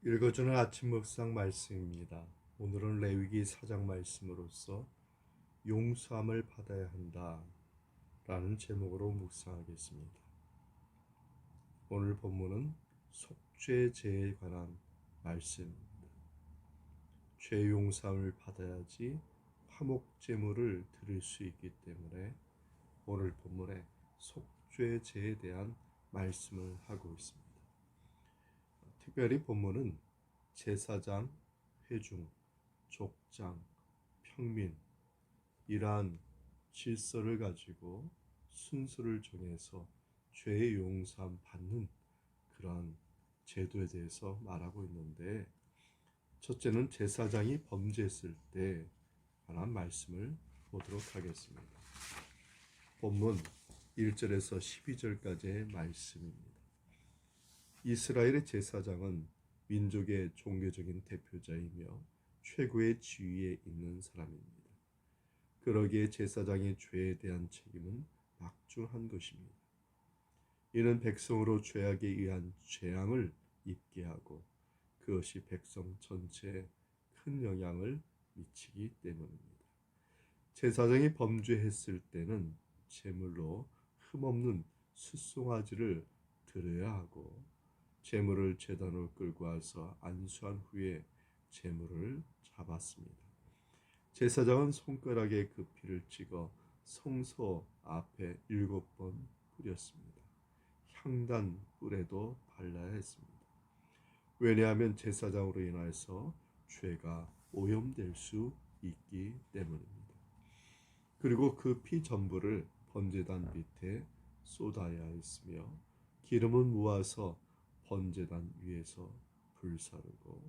읽어주는 아침 묵상 말씀입니다. 오늘은 레위기 4장 말씀으로서 용서함을 받아야 한다 라는 제목으로 묵상하겠습니다. 오늘 본문은 속죄제에 관한 말씀입니다. 죄 용서함을 받아야지 화목제물을 드릴 수 있기 때문에 오늘 본문에 속죄제에 대한 말씀을 하고 있습니다. 특별히 본문은 제사장, 회중, 족장, 평민 이러한 질서를 가지고 순서를 정해서 죄의 용서함 받는 그러한 제도에 대해서 말하고 있는데, 첫째는 제사장이 범죄했을 때 관한 말씀을 보도록 하겠습니다. 본문 1절에서 12절까지의 말씀입니다. 이스라엘의 제사장은 민족의 종교적인 대표자이며 최고의 지위에 있는 사람입니다. 그러기에 제사장의 죄에 대한 책임은 막중한 것입니다. 이는 백성으로 죄악에 의한 재앙을 입게 하고 그것이 백성 전체에 큰 영향을 미치기 때문입니다. 제사장이 범죄했을 때는 제물로 흠없는 숫송아지를 드려야 하고 제물을 제단으로 끌고 와서 안수한 후에 제물을 잡았습니다. 제사장은 손가락에 그 피를 찍어 성소 앞에 7번 뿌렸습니다. 향단 뿔에도 발라야 했습니다. 왜냐하면 제사장으로 인해서 죄가 오염될 수 있기 때문입니다. 그리고 그 피 전부를 번제단 밑에 쏟아야 했으며 기름은 모아서 번제단 위에서 불사르고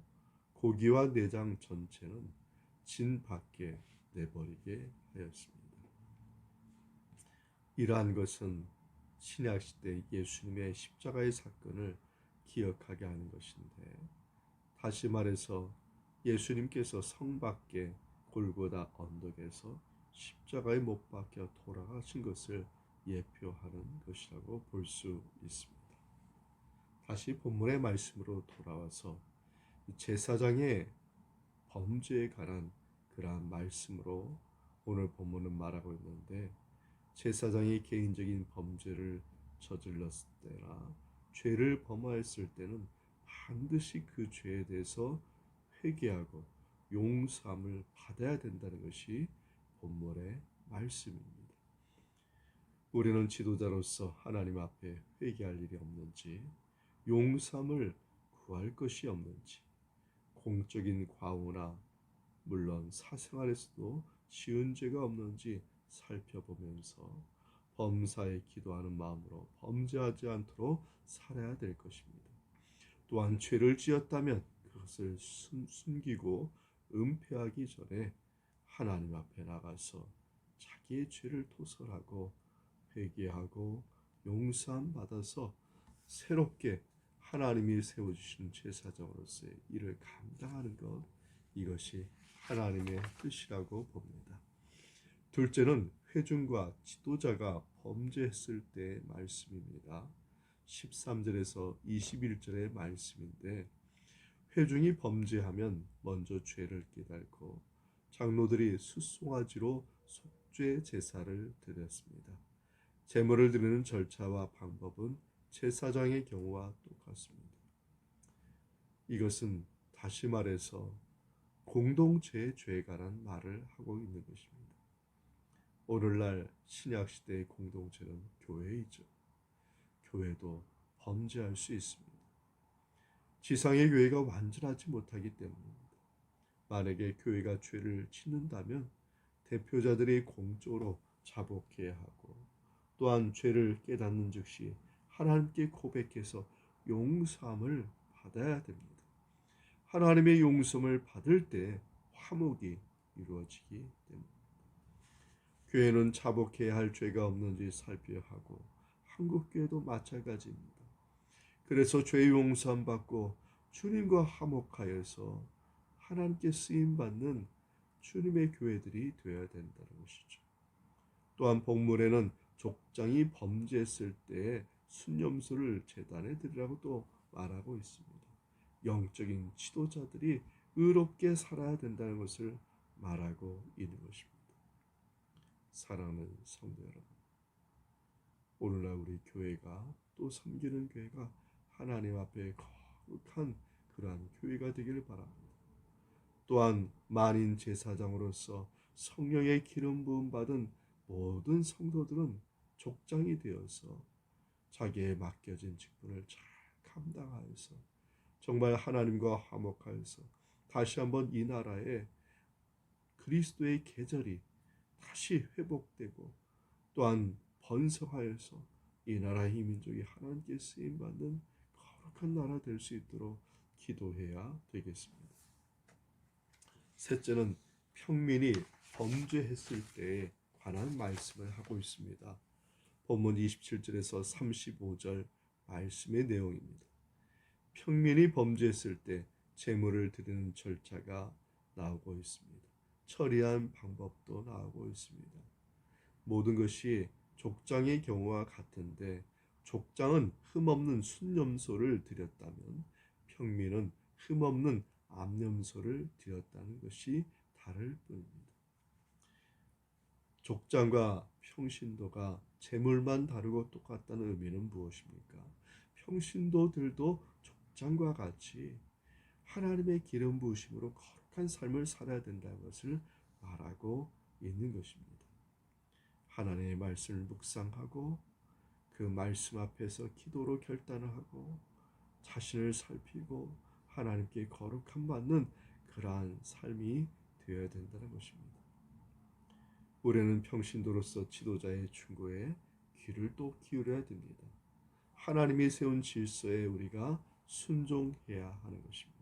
고기와 내장 전체는 진 밖에 내버리게 하였습니다. 이러한 것은 신약 시대 예수님의 십자가의 사건을 기억하게 하는 것인데, 다시 말해서 예수님께서 성 밖에 골고다 언덕에서 십자가에 못 박혀 돌아가신 것을 예표하는 것이라고 볼 수 있습니다. 다시 본문의 말씀으로 돌아와서 제사장의 범죄에 관한 그러한 말씀으로 오늘 본문은 말하고 있는데, 제사장이 개인적인 범죄를 저질렀을 때나 죄를 범하였을 때는 반드시 그 죄에 대해서 회개하고 용서함을 받아야 된다는 것이 본문의 말씀입니다. 우리는 지도자로서 하나님 앞에 회개할 일이 없는지, 용서함을 구할 것이 없는지, 공적인 과오나 물론 사생활에서도 지은 죄가 없는지 살펴보면서 범사에 기도하는 마음으로 범죄하지 않도록 살아야 될 것입니다. 또한 죄를 지었다면 그것을 숨기고 은폐하기 전에 하나님 앞에 나가서 자기의 죄를 토설하고 회개하고 용서함 받아서 새롭게 하나님이 세워주신 제사장으로서의 일을 감당하는 것, 이것이 하나님의 뜻이라고 봅니다. 둘째는 회중과 지도자가 범죄했을 때의 말씀입니다. 13절에서 21절의 말씀인데, 회중이 범죄하면 먼저 죄를 깨닫고 장로들이 숫송아지로 속죄 제사를 드렸습니다. 제물을 드리는 절차와 방법은 제사장의 경우와 똑같습니다. 이것은 다시 말해서 공동체의 죄에 관한 말을 하고 있는 것입니다. 오늘날 신약시대의 공동체는 교회이죠. 교회도 범죄할 수 있습니다. 지상의 교회가 완전하지 못하기 때문입니다. 만약에 교회가 죄를 짓는다면 대표자들이 공적으로 자복해야 하고, 또한 죄를 깨닫는 즉시 하나님께 고백해서 용서함을 받아야 됩니다. 하나님의 용서를 받을 때 화목이 이루어지기 때문입니다. 교회는 자복해야 할 죄가 없는지 살펴야 하고, 한국교회도 마찬가지입니다. 그래서 죄 용서함 받고 주님과 화목하여서 하나님께 쓰임받는 주님의 교회들이 되어야 된다는 것이죠. 또한 본문에는 족장이 범죄했을 때에 순념수를 제단에 드리라고 또 말하고 있습니다. 영적인 지도자들이 의롭게 살아야 된다는 것을 말하고 있는 것입니다. 사랑하는 성도 여러분, 오늘날 우리 교회가 또 섬기는 교회가 하나님 앞에 거룩한 그러한 교회가 되기를 바랍니다. 또한 만인 제사장으로서 성령의 기름 부음 받은 모든 성도들은 족장이 되어서 자기의 맡겨진 직분을 잘 감당하여서 정말 하나님과 화목하여서 다시 한번 이 나라에 그리스도의 계절이 다시 회복되고 또한 번성하여서 이 나라의 민족이 하나님께 쓰임받는 거룩한 나라 될 수 있도록 기도해야 되겠습니다. 셋째는 평민이 범죄했을 때에 관한 말씀을 하고 있습니다. 본문 27절에서 35절 말씀의 내용입니다. 평민이 범죄했을 때 제물을 드리는 절차가 나오고 있습니다. 처리한 방법도 나오고 있습니다. 모든 것이 족장의 경우와 같은데 족장은 흠없는 순염소를 드렸다면 평민은 흠없는 암염소를 드렸다는 것이 다를 뿐입니다. 족장과 평신도가 제물만 다르고 똑같다는 의미는 무엇입니까? 평신도들도 족장과 같이 하나님의 기름 부으심으로 거룩한 삶을 살아야 된다는 것을 말하고 있는 것입니다. 하나님의 말씀을 묵상하고 그 말씀 앞에서 기도로 결단을 하고 자신을 살피고 하나님께 거룩함 받는 그러한 삶이 되어야 된다는 것입니다. 우리는 평신도로서 지도자의 충고에 귀를 또 기울여야 됩니다. 하나님이 세운 질서에 우리가 순종해야 하는 것입니다.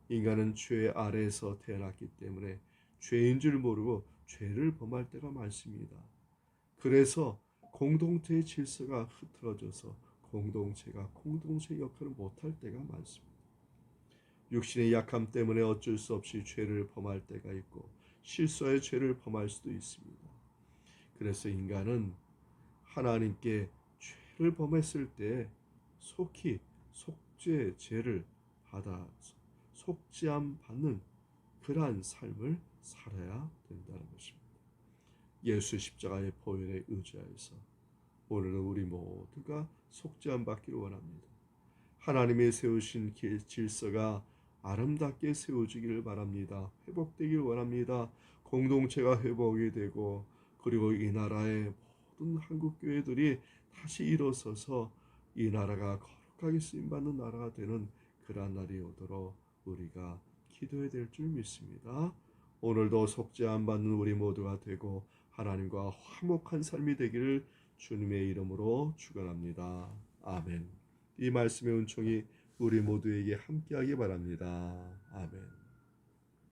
인간은 죄 아래에서 태어났기 때문에 죄인 줄 모르고 죄를 범할 때가 많습니다. 그래서 공동체의 질서가 흐트러져서 공동체가 공동체 역할을 못할 때가 많습니다. 육신의 약함 때문에 어쩔 수 없이 죄를 범할 때가 있고 실수의 죄를 범할 수도 있습니다. 그래서 인간은 하나님께 죄를 범했을 때 속히 속죄의 죄를 받아서 속죄함 받는 그러한 삶을 살아야 된다는 것입니다. 예수 십자가의 보혈에 의지하여서 오늘은 우리 모두가 속죄함 받기를 원합니다. 하나님의 세우신 질서가 아름답게 세워지기를 바랍니다. 회복되기를 원합니다. 공동체가 회복이 되고 그리고 이 나라의 모든 한국교회들이 다시 일어서서 이 나라가 거룩하게 쓰임받는 나라가 되는 그러한 날이 오도록 우리가 기도해야 될 줄 믿습니다. 오늘도 속죄함 받는 우리 모두가 되고 하나님과 화목한 삶이 되기를 주님의 이름으로 축원합니다. 아멘. 이 말씀의 은총이 우리 모두에게 함께하기 바랍니다. 아멘.